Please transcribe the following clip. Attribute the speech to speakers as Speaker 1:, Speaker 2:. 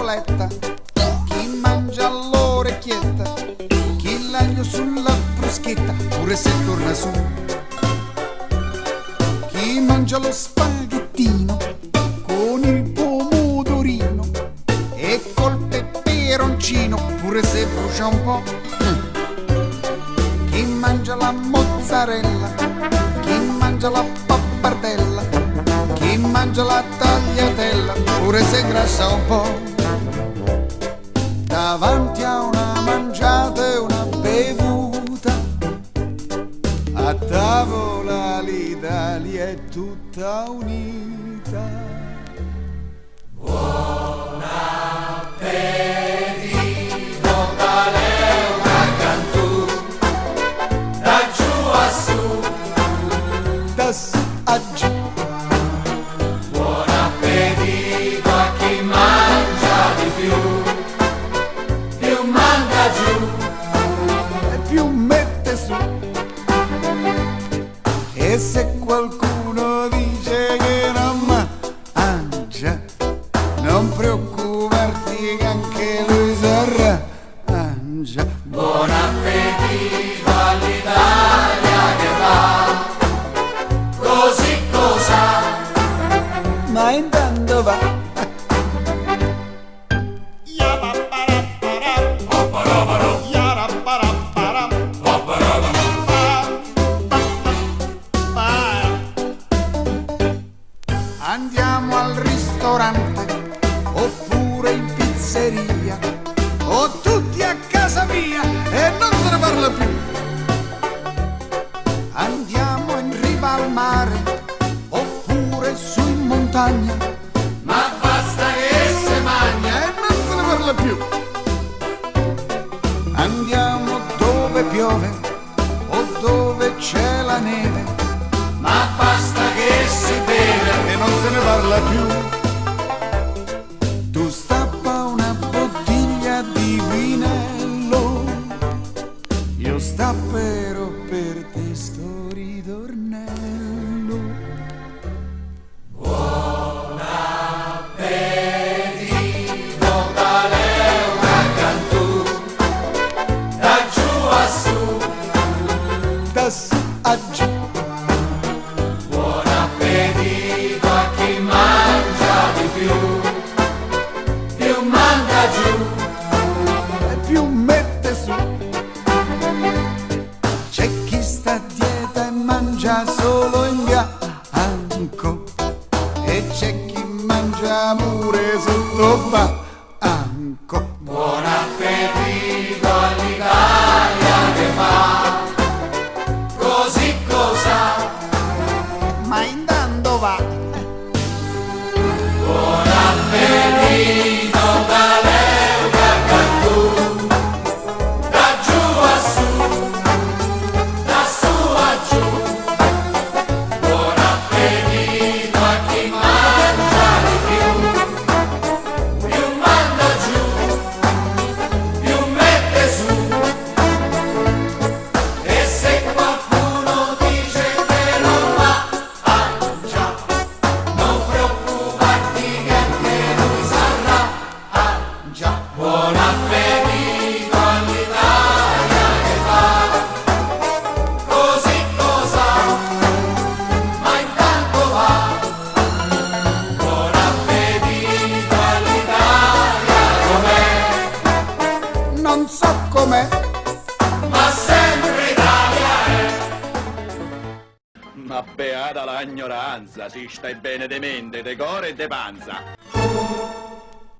Speaker 1: fragoletta, chi mangia l'orecchietta, chi l'aglio sulla bruschetta, pure se torna su. Chi mangia lo spaghettino con il pomodorino e col peperoncino, pure se brucia un po'. Chi mangia la mozzarella, chi mangia la pappardella, chi mangia la tagliatella, pure se grassa un po'. Davanti a una mangiata e una bevuta, a tavola l'Italia è tutta unita.
Speaker 2: Buon appetito, vale una cantù, da giù a su,
Speaker 1: da su a giù.
Speaker 2: Buon appetito a chi mangia di più manda giù
Speaker 1: E più mette su. E se qualcuno dice che non mangia, non preoccuparti che anche lui s'arrangia.
Speaker 2: Buon appetito all'Italia che va così cosa,
Speaker 1: Ma intanto va. Andiamo al ristorante oppure in pizzeria o tutti a casa mia e non se ne parla più. Andiamo in riva al mare oppure su in montagna,
Speaker 2: ma basta che se magna.
Speaker 1: e non se ne parla più. Andiamo dove piove o dove c'è la neve,
Speaker 2: Ma basta che si beve,
Speaker 1: e non se ne parla più. Tu stappa una bottiglia di vinello, io stapperò per te sto ritornello.
Speaker 2: buon appetito, vale una cantù, da giù a su,
Speaker 1: Da su a giù.
Speaker 2: buon appetito a chi mangia di più manda giù.
Speaker 1: E più mette su. C'è chi sta a dieta e mangia solo in bianco, e c'è chi mangia pure sotto banco.
Speaker 2: Buon appetito all'Italia che fa così cosa,
Speaker 1: Ma intanto va.
Speaker 2: buon appetito vale una cantù, da giù a su, da su a giù. Buon appetito a chi mangia di più manda giù, più mette su. E se qualcuno dice che non mangia, non preoccuparti che anche lui s'arrangia. Buon appetito all'Italia che fa così cosa, ma intanto va. Buon appetito all'Italia com'è,
Speaker 1: Non so com'è.
Speaker 2: ma sempre Italia è.
Speaker 3: Ma beata la ignoranza, si stai bene de mente, de core e de panza.